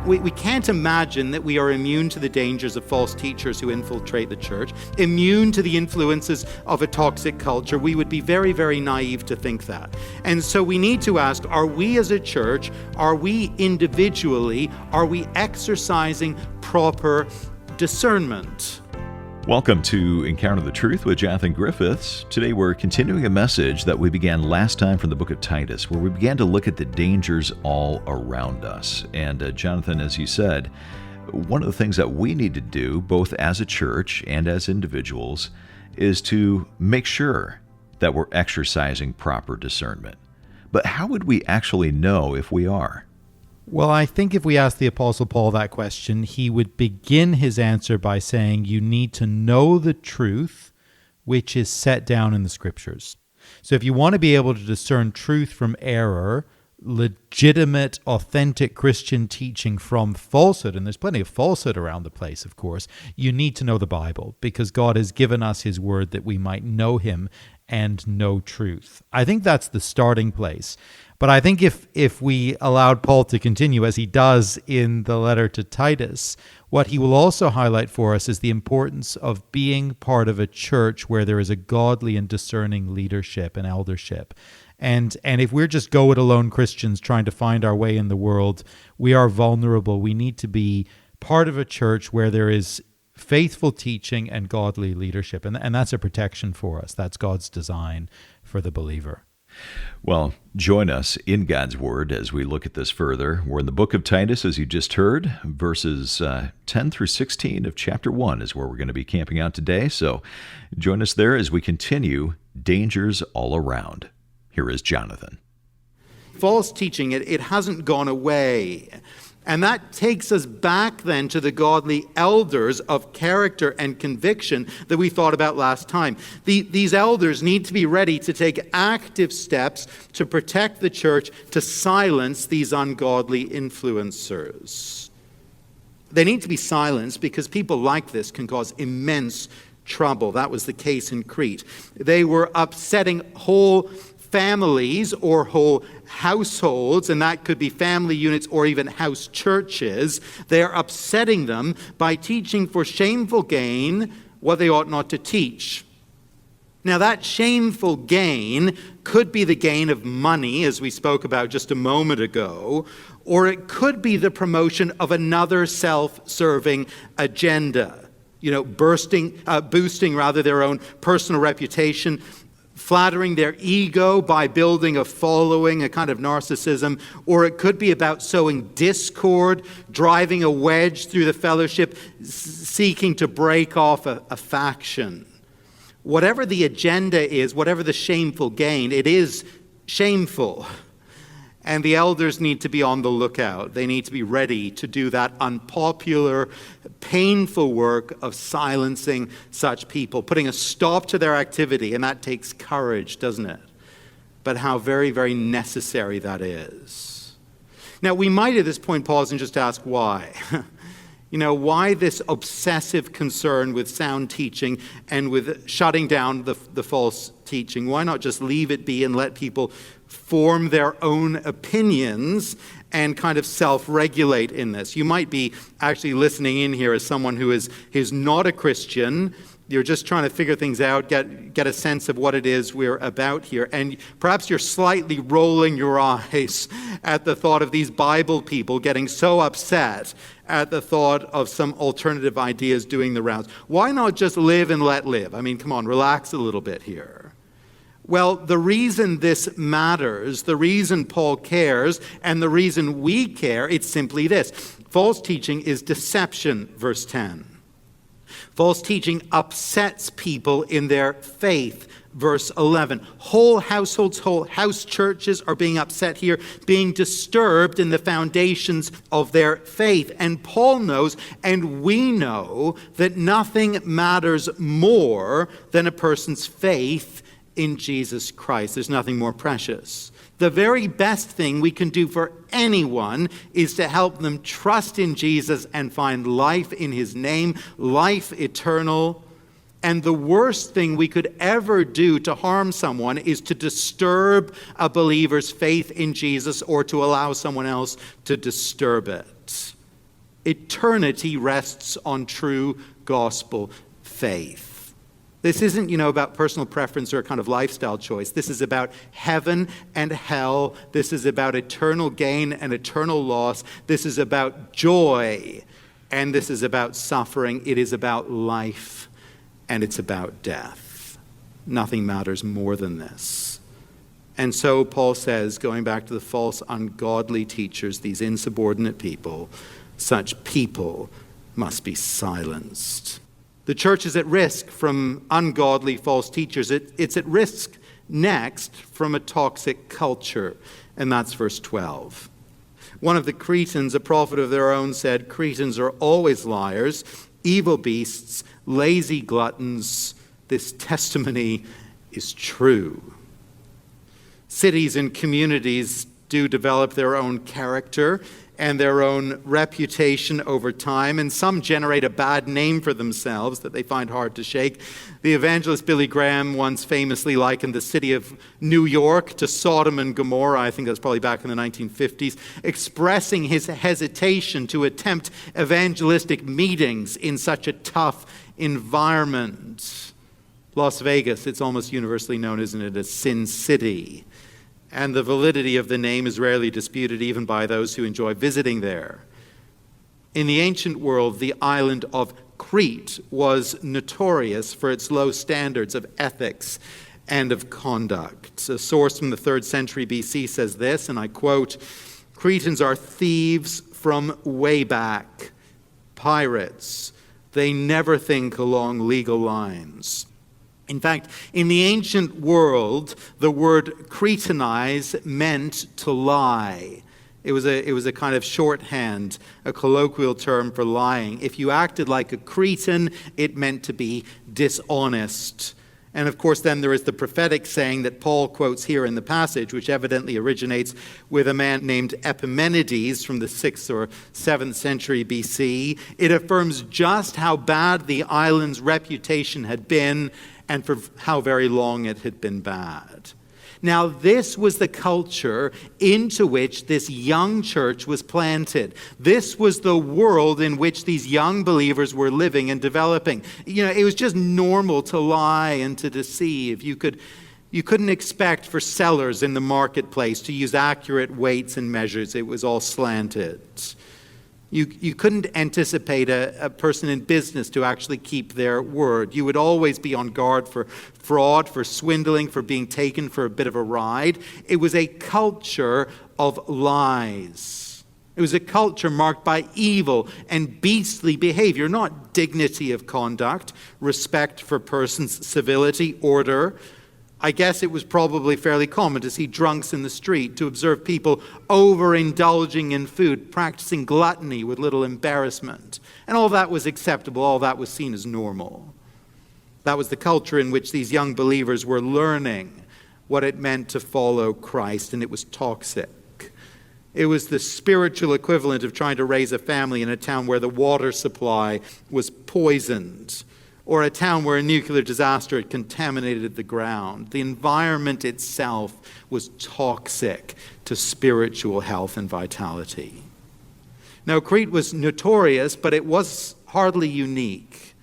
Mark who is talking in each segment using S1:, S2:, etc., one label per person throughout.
S1: We can't imagine that we are immune to the dangers of false teachers who infiltrate the church, immune to the influences of a toxic culture. We would be very, very naive to think that. And so we need to ask, are we as a church, are we individually, are we exercising proper discernment?
S2: Welcome to Encounter the Truth with Jonathan Griffiths. Today we're continuing a message that we began last time from the book of Titus, where we began to look at the dangers all around us. And Jonathan, as you said, one of the things that we need to do, both as a church and as individuals, is to make sure that we're exercising proper discernment. But how would we actually know if we are?
S3: Well, I think if we ask the Apostle Paul that question, he would begin his answer by saying, you need to know the truth which is set down in the Scriptures. So if you want to be able to discern truth from error, legitimate, authentic Christian teaching from falsehood, and there's plenty of falsehood around the place, of course, you need to know the Bible, because God has given us his word that we might know him and know truth. I think that's the starting place. But I think if we allowed Paul to continue, as he does in the letter to Titus, what he will also highlight for us is the importance of being part of a church where there is a godly and discerning leadership and eldership. And if we're just go-it-alone Christians trying to find our way in the world, we are vulnerable. We need to be part of a church where there is faithful teaching and godly leadership. And that's a protection for us. That's God's design for the believer.
S2: Well, join us in God's Word as we look at this further. We're in the book of Titus, as you just heard. Verses 10 through 16 of chapter 1 is where we're going to be camping out today. So join us there as we continue Dangers All Around. Here is Jonathan.
S1: False teaching, it hasn't gone away. And that takes us back then to the godly elders of character and conviction that we thought about last time. These elders need to be ready to take active steps to protect the church, to silence these ungodly influencers. They need to be silenced because people like this can cause immense trouble. That was the case in Crete. They were upsetting whole families or whole households, and that could be family units or even house churches. They're upsetting them by teaching for shameful gain what they ought not to teach. Now, that shameful gain could be the gain of money, as we spoke about just a moment ago, or it could be the promotion of another self-serving agenda. Boosting their own personal reputation, flattering their ego by building a following, a kind of narcissism, or it could be about sowing discord, driving a wedge through the fellowship, seeking to break off a faction. Whatever the agenda is, whatever the shameful gain, it is shameful. And the elders need to be on the lookout. They need to be ready to do that unpopular, painful work of silencing such people, putting a stop to their activity. And that takes courage, doesn't it? But how very, very necessary that is. Now, we might at this point pause and just ask why. Why this obsessive concern with sound teaching and with shutting down the false teaching? Why not just leave it be and let people form their own opinions and kind of self-regulate in this? You might be actually listening in here as someone who is not a Christian. You're just trying to figure things out, get a sense of what it is we're about here. And perhaps you're slightly rolling your eyes at the thought of these Bible people getting so upset at the thought of some alternative ideas doing the rounds. Why not just live and let live? I mean, come on, relax a little bit here. Well, the reason this matters, the reason Paul cares, and the reason we care, it's simply this. False teaching is deception, verse 10. False teaching upsets people in their faith, verse 11. Whole households, whole house churches are being upset here, being disturbed in the foundations of their faith. And Paul knows, and we know, that nothing matters more than a person's faith in Jesus Christ. There's nothing more precious. The very best thing we can do for anyone is to help them trust in Jesus and find life in his name, life eternal. And the worst thing we could ever do to harm someone is to disturb a believer's faith in Jesus or to allow someone else to disturb it. Eternity rests on true gospel faith. This isn't, about personal preference or a kind of lifestyle choice. This is about heaven and hell. This is about eternal gain and eternal loss. This is about joy, and this is about suffering. It is about life, and it's about death. Nothing matters more than this. And so Paul says, going back to the false, ungodly teachers, these insubordinate people, such people must be silenced. The church is at risk from ungodly false teachers. It's at risk next from a toxic culture, and that's verse 12. One of the Cretans, a prophet of their own, said, "Cretans are always liars, evil beasts, lazy gluttons. This testimony is true." Cities and communities do develop their own character and their own reputation over time, and some generate a bad name for themselves that they find hard to shake. The evangelist Billy Graham once famously likened the city of New York to Sodom and Gomorrah. I think that's probably back in the 1950s, expressing his hesitation to attempt evangelistic meetings in such a tough environment. Las Vegas, it's almost universally known, isn't it, as Sin City. And the validity of the name is rarely disputed even by those who enjoy visiting there. In the ancient world, the island of Crete was notorious for its low standards of ethics and of conduct. A source from the 3rd century BC says this, and I quote, "Cretans are thieves from way back, pirates. They never think along legal lines." In fact, in the ancient world, the word Cretanize meant to lie. It was a kind of shorthand, a colloquial term for lying. If you acted like a Cretan, it meant to be dishonest. And of course, then there is the prophetic saying that Paul quotes here in the passage, which evidently originates with a man named Epimenides from the 6th or 7th century BC. It affirms just how bad the island's reputation had been and for how very long it had been bad. Now, this was the culture into which this young church was planted. This was the world in which these young believers were living and developing. It was just normal to lie and to deceive. You couldn't expect for sellers in the marketplace to use accurate weights and measures. It was all slanted. You couldn't anticipate a person in business to actually keep their word. You would always be on guard for fraud, for swindling, for being taken for a bit of a ride. It was a culture of lies. It was a culture marked by evil and beastly behavior, not dignity of conduct, respect for persons, civility, order. I guess it was probably fairly common to see drunks in the street, to observe people overindulging in food, practicing gluttony with little embarrassment. And all that was acceptable, all that was seen as normal. That was the culture in which these young believers were learning what it meant to follow Christ, and it was toxic. It was the spiritual equivalent of trying to raise a family in a town where the water supply was poisoned, or a town where a nuclear disaster had contaminated the ground. The environment itself was toxic to spiritual health and vitality. Now, Crete was notorious, but it was hardly unique.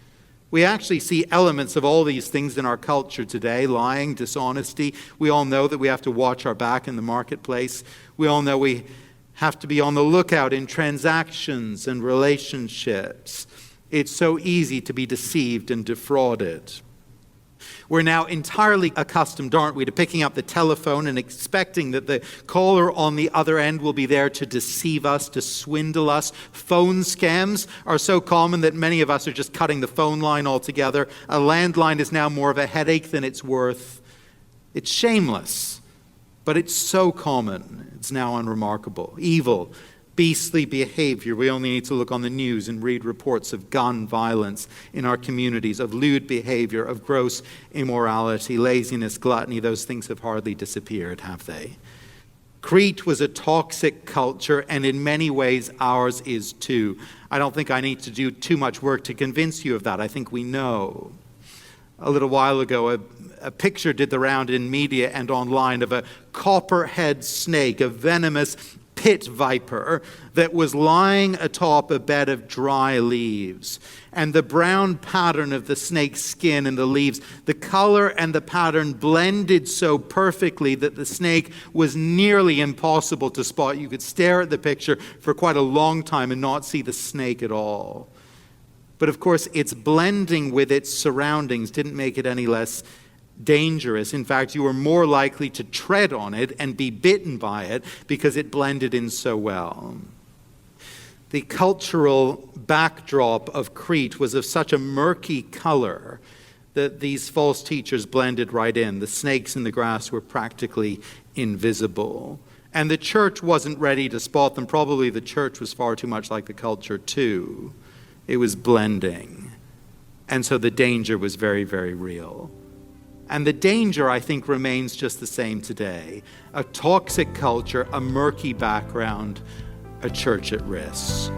S1: We actually see elements of all these things in our culture today: lying, dishonesty. We all know that we have to watch our back in the marketplace. We all know we have to be on the lookout in transactions and relationships. It's so easy to be deceived and defrauded. We're now entirely accustomed, aren't we, to picking up the telephone and expecting that the caller on the other end will be there to deceive us, to swindle us. Phone scams are so common that many of us are just cutting the phone line altogether. A landline is now more of a headache than it's worth. It's shameless, but it's so common. It's now unremarkable. Evil, beastly behavior. We only need to look on the news and read reports of gun violence in our communities, of lewd behavior, of gross immorality, laziness, gluttony. Those things have hardly disappeared, have they? Crete was a toxic culture, and in many ways ours is too. I don't think I need to do too much work to convince you of that. I think we know. A little while ago, a picture did the round in media and online of a copperhead snake, a venomous pit viper that was lying atop a bed of dry leaves. And the brown pattern of the snake's skin and the leaves, the color and the pattern blended so perfectly that the snake was nearly impossible to spot. You could stare at the picture for quite a long time and not see the snake at all. But of course, its blending with its surroundings didn't make it any less dangerous. In fact, you were more likely to tread on it and be bitten by it because it blended in so well. The cultural backdrop of Crete was of such a murky color that these false teachers blended right in. The snakes in the grass were practically invisible. And the church wasn't ready to spot them. Probably the church was far too much like the culture too. It was blending. And so the danger was very, very real. And the danger, I think, remains just the same today. A toxic culture, a murky background, a church at risk.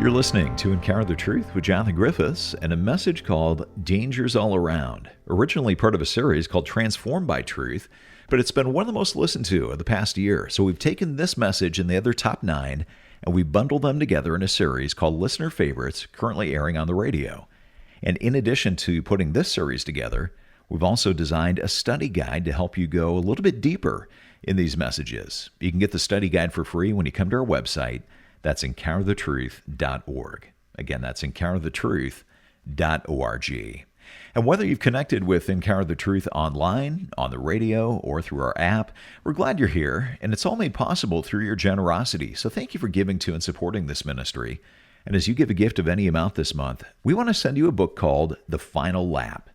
S2: You're listening to Encounter the Truth with Jonathan Griffiths and a message called Dangers All Around, originally part of a series called Transformed by Truth, but it's been one of the most listened to of the past year. So we've taken this message and the other top 9 and we bundled them together in a series called Listener Favorites, currently airing on the radio. And in addition to putting this series together, we've also designed a study guide to help you go a little bit deeper in these messages. You can get the study guide for free when you come to our website. That's encounterthetruth.org. Again, that's encounterthetruth.org. And whether you've connected with Encounter the Truth online, on the radio, or through our app, we're glad you're here, and it's all made possible through your generosity. So thank you for giving to and supporting this ministry. And as you give a gift of any amount this month, we want to send you a book called The Final Lap.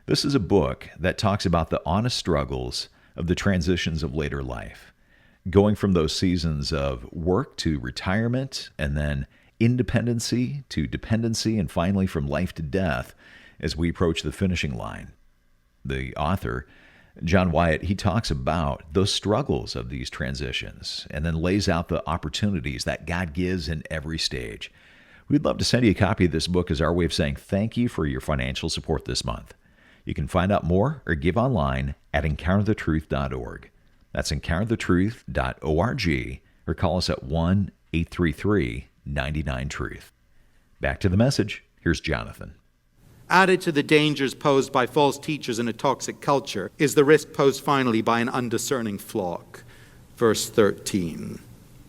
S2: This is a book that talks about the honest struggles of the transitions of later life, going from those seasons of work to retirement, and then independency to dependency, and finally from life to death as we approach the finishing line. The author, John Wyatt, he talks about those struggles of these transitions and then lays out the opportunities that God gives in every stage. We'd love to send you a copy of this book as our way of saying thank you for your financial support this month. You can find out more or give online at encounterthetruth.org. That's encounterthetruth.org, or call us at 1-833-99-TRUTH. Back to the message. Here's Jonathan.
S1: Added to the dangers posed by false teachers in a toxic culture is the risk posed finally by an undiscerning flock. Verse 13.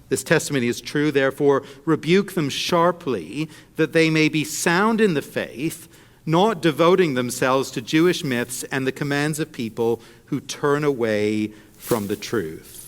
S1: This testimony is true, therefore rebuke them sharply, that they may be sound in the faith, not devoting themselves to Jewish myths and the commands of people who turn away from the truth.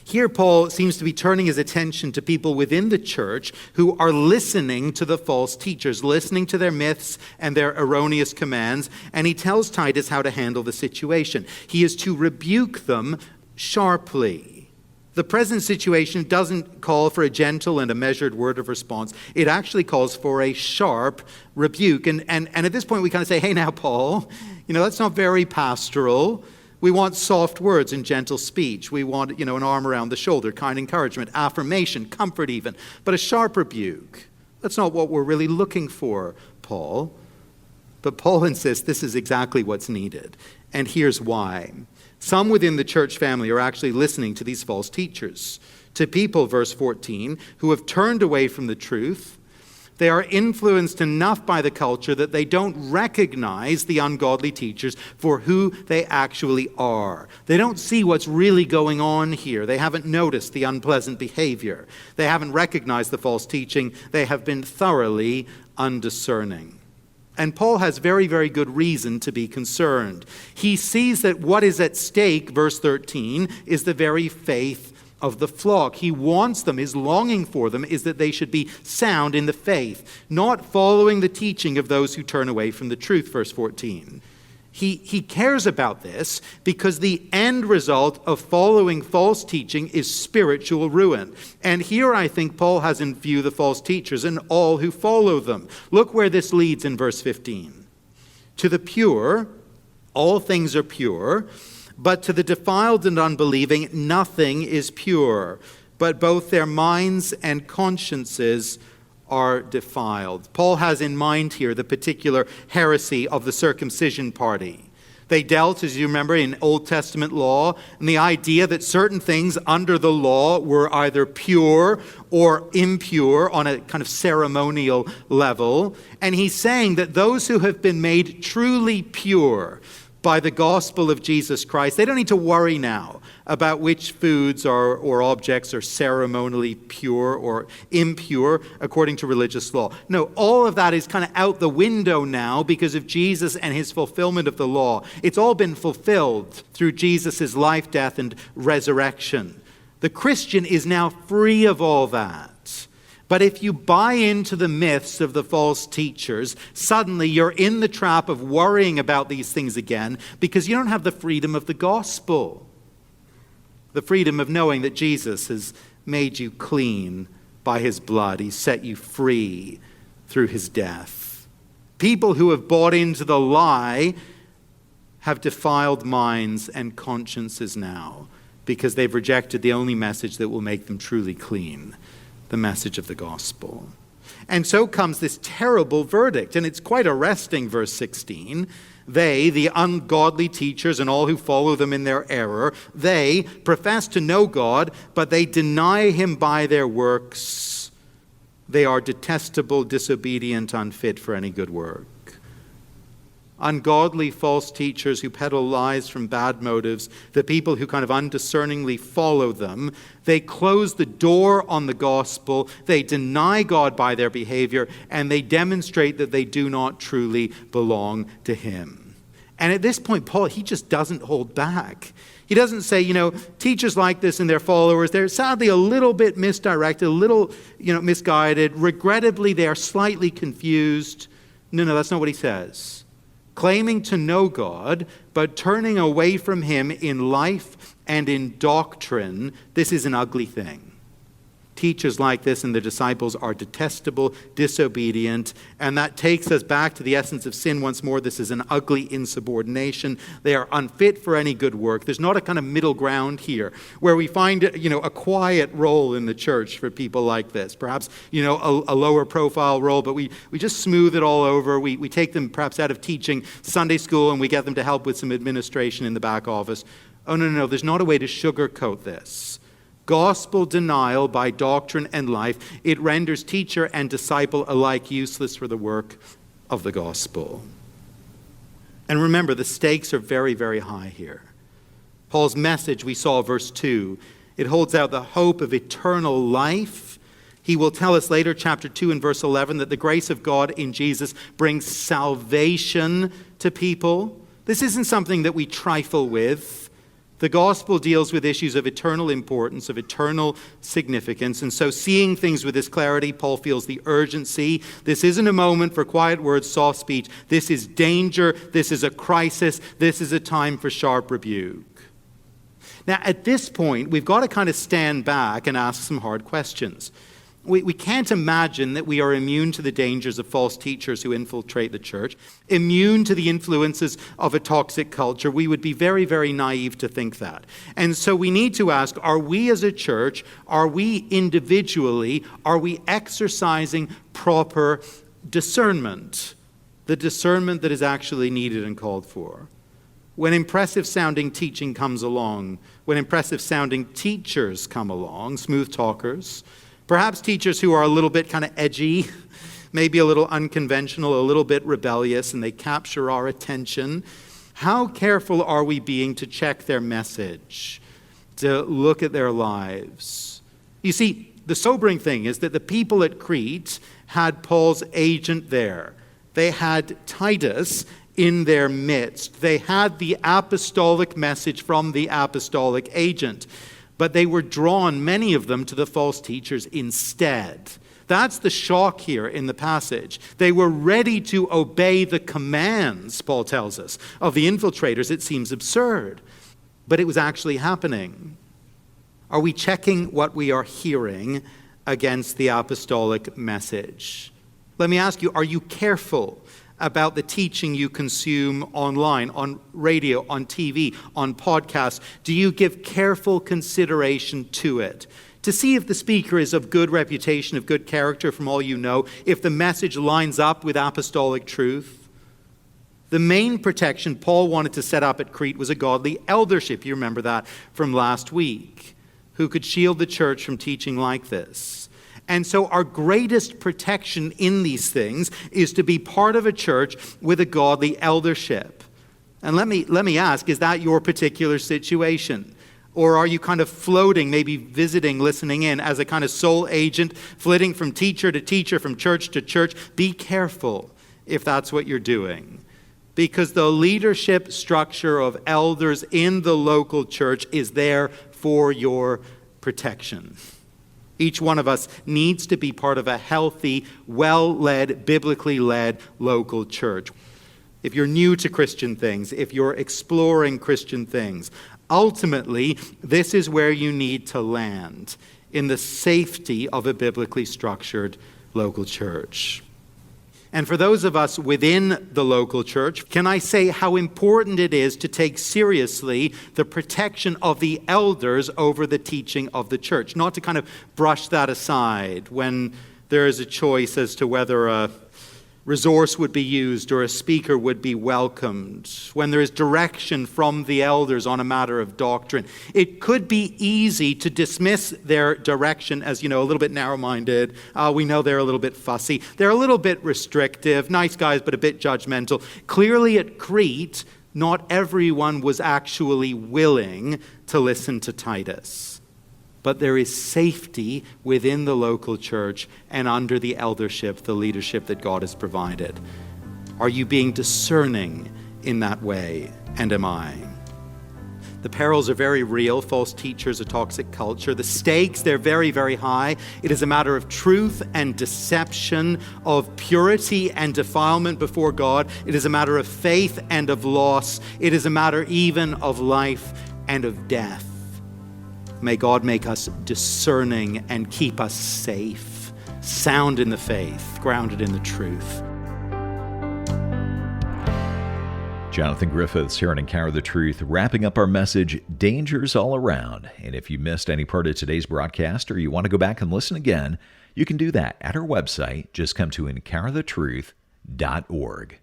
S1: Here, Paul seems to be turning his attention to people within the church who are listening to the false teachers, listening to their myths and their erroneous commands, and he tells Titus how to handle the situation. He is to rebuke them sharply. The present situation doesn't call for a gentle and a measured word of response. It actually calls for a sharp rebuke. And at this point, we kind of say, hey, now, Paul, that's not very pastoral. We want soft words and gentle speech. We want, an arm around the shoulder, kind encouragement, affirmation, comfort even. But a sharp rebuke, that's not what we're really looking for, Paul. But Paul insists this is exactly what's needed. And here's why. Some within the church family are actually listening to these false teachers, to people, verse 14, who have turned away from the truth. They are influenced enough by the culture that they don't recognize the ungodly teachers for who they actually are. They don't see what's really going on here. They haven't noticed the unpleasant behavior. They haven't recognized the false teaching. They have been thoroughly undiscerning. And Paul has very, very good reason to be concerned. He sees that what is at stake, verse 13, is the very faith of the flock. He wants them, his longing for them is that they should be sound in the faith, not following the teaching of those who turn away from the truth, verse 14. He cares about this because the end result of following false teaching is spiritual ruin. And here I think Paul has in view the false teachers and all who follow them. Look where this leads in verse 15. To the pure, all things are pure, but to the defiled and unbelieving, nothing is pure, but both their minds and consciences are defiled. Paul has in mind here the particular heresy of the circumcision party. They dealt, as you remember, in Old Testament law, and the idea that certain things under the law were either pure or impure on a kind of ceremonial level. And he's saying that those who have been made truly pure by the gospel of Jesus Christ, they don't need to worry now about which foods or objects are ceremonially pure or impure according to religious law. No, all of that is kind of out the window now because of Jesus and his fulfillment of the law. It's all been fulfilled through Jesus' life, death, and resurrection. The Christian is now free of all that. But if you buy into the myths of the false teachers, suddenly you're in the trap of worrying about these things again because you don't have the freedom of the gospel. The freedom of knowing that Jesus has made you clean by his blood. He's set you free through his death. People who have bought into the lie have defiled minds and consciences now because they've rejected the only message that will make them truly clean, the message of the gospel. And so comes this terrible verdict, and it's quite arresting, verse 16. They, the ungodly teachers and all who follow them in their error, they profess to know God, but they deny him by their works. They are detestable, disobedient, unfit for any good work. Ungodly false teachers who peddle lies from bad motives, the people who kind of undiscerningly follow them, they close the door on the gospel, they deny God by their behavior, and they demonstrate that they do not truly belong to him. And at this point, Paul, he just doesn't hold back. He doesn't say, teachers like this and their followers, they're sadly a little bit misdirected, a little, misguided. Regrettably, they are slightly confused. No, that's not what he says. Claiming to know God, but turning away from him in life and in doctrine, this is an ugly thing. Teachers like this and the disciples are detestable, disobedient, and that takes us back to the essence of sin once more. This is an ugly insubordination. They are unfit for any good work. There's not a kind of middle ground here where we find, a quiet role in the church for people like this. Perhaps, a lower profile role, but we just smooth it all over. We take them perhaps out of teaching Sunday school and we get them to help with some administration in the back office. Oh, no, there's not a way to sugarcoat this. Gospel denial by doctrine and life, it renders teacher and disciple alike useless for the work of the gospel. And remember, the stakes are very, very high here. Paul's message, we saw verse 2, it holds out the hope of eternal life. He will tell us later, chapter 2 and verse 11, that the grace of God in Jesus brings salvation to people. This isn't something that we trifle with. The gospel deals with issues of eternal importance, of eternal significance. And so seeing things with this clarity, Paul feels the urgency. This isn't a moment for quiet words, soft speech. This is danger. This is a crisis. This is a time for sharp rebuke. Now, at this point, we've got to kind of stand back and ask some hard questions. We can't imagine that we are immune to the dangers of false teachers who infiltrate the church, immune to the influences of a toxic culture. We would be very, very naive to think that. And so we need to ask, are we as a church, are we individually, are we exercising proper discernment? The discernment that is actually needed and called for. When impressive sounding teaching comes along, when impressive sounding teachers come along, smooth talkers, perhaps teachers who are a little bit kind of edgy, maybe a little unconventional, a little bit rebellious, and they capture our attention. How careful are we being to check their message, to look at their lives? You see, the sobering thing is that the people at Crete had Paul's agent there. They had Titus in their midst. They had the apostolic message from the apostolic agent. But they were drawn, many of them, to the false teachers instead. That's the shock here in the passage. They were ready to obey the commands, Paul tells us, of the infiltrators. It seems absurd, but it was actually happening. Are we checking what we are hearing against the apostolic message? Let me ask you, are you careful about the teaching you consume online, on radio, on TV, on podcasts? Do you give careful consideration to it to see if the speaker is of good reputation, of good character from all you know, if the message lines up with apostolic truth? The main protection Paul wanted to set up at Crete was a godly eldership. You remember that from last week, who could shield the church from teaching like this. And so our greatest protection in these things is to be part of a church with a godly eldership. And let me ask, is that your particular situation? Or are you kind of floating, maybe visiting, listening in as a kind of sole agent, flitting from teacher to teacher, from church to church? Be careful if that's what you're doing. Because the leadership structure of elders in the local church is there for your protection. Each one of us needs to be part of a healthy, well-led, biblically led local church. If you're new to Christian things, if you're exploring Christian things, ultimately, this is where you need to land, in the safety of a biblically structured local church. And for those of us within the local church, can I say how important it is to take seriously the protection of the elders over the teaching of the church, not to kind of brush that aside when there is a choice as to whether a resource would be used or a speaker would be welcomed, when there is direction from the elders on a matter of doctrine. It could be easy to dismiss their direction as, a little bit narrow-minded. We know they're a little bit fussy. They're a little bit restrictive, nice guys, but a bit judgmental. Clearly at Crete, not everyone was actually willing to listen to Titus. But there is safety within the local church and under the eldership, the leadership that God has provided. Are you being discerning in that way? And am I? The perils are very real. False teachers, a toxic culture. The stakes, they're very, very high. It is a matter of truth and deception, of purity and defilement before God. It is a matter of faith and of loss. It is a matter even of life and of death. May God make us discerning and keep us safe, sound in the faith, grounded in the truth.
S2: Jonathan Griffiths here on Encounter the Truth, wrapping up our message, Dangers All Around. And if you missed any part of today's broadcast or you want to go back and listen again, you can do that at our website. Just come to encounterthetruth.org.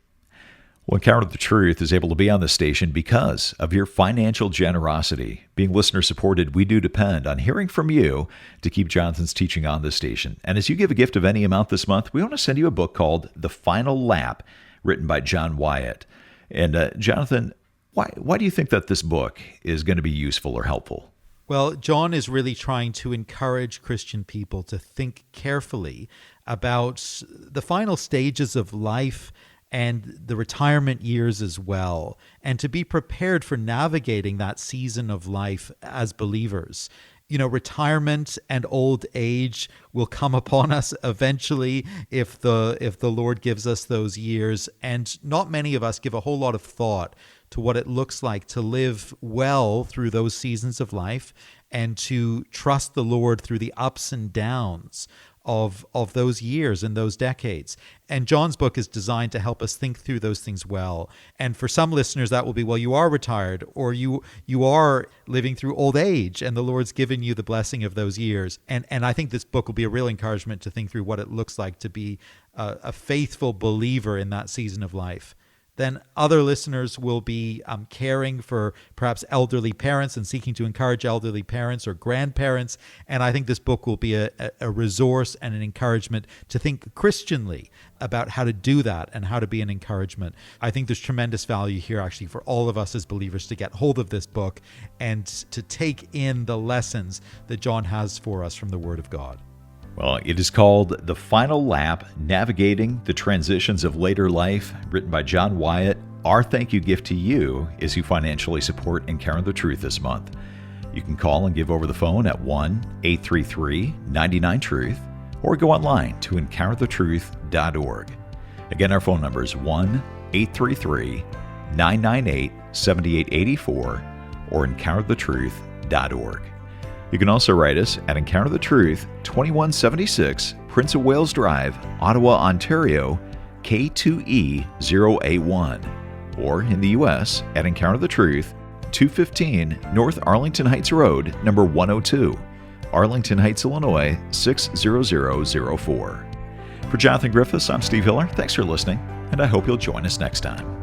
S2: Well, Encounter the Truth is able to be on the station because of your financial generosity. Being listener-supported, we do depend on hearing from you to keep Jonathan's teaching on the station. And as you give a gift of any amount this month, we want to send you a book called The Final Lap, written by John Wyatt. And Jonathan, why do you think that this book is going to be useful or helpful?
S3: Well, John is really trying to encourage Christian people to think carefully about the final stages of life and the retirement years as well, and to be prepared for navigating that season of life as believers. Retirement and old age will come upon us eventually if the Lord gives us those years, and not many of us give a whole lot of thought to what it looks like to live well through those seasons of life and to trust the Lord through the ups and downs of those years and those decades. And John's book is designed to help us think through those things well. And for some listeners, that will be, well, you are retired, or you are living through old age, and the Lord's given you the blessing of those years. And I think this book will be a real encouragement to think through what it looks like to be a faithful believer in that season of life. Then other listeners will be caring for perhaps elderly parents and seeking to encourage elderly parents or grandparents. And I think this book will be a resource and an encouragement to think Christianly about how to do that and how to be an encouragement. I think there's tremendous value here actually for all of us as believers to get hold of this book and to take in the lessons that John has for us from the Word of God.
S2: Well, it is called The Final Lap, Navigating the Transitions of Later Life, written by John Wyatt. Our thank you gift to you is you financially support Encounter the Truth this month. You can call and give over the phone at 1-833-99-TRUTH or go online to encounterthetruth.org. Again, our phone number is 1-833-998-7884 or encounterthetruth.org. You can also write us at Encounter the Truth, 2176 Prince of Wales Drive, Ottawa, Ontario, K2E0A1. Or in the U.S. at Encounter the Truth, 215 North Arlington Heights Road, number 102, Arlington Heights, Illinois, 60004. For Jonathan Griffiths, I'm Steve Hiller. Thanks for listening, and I hope you'll join us next time.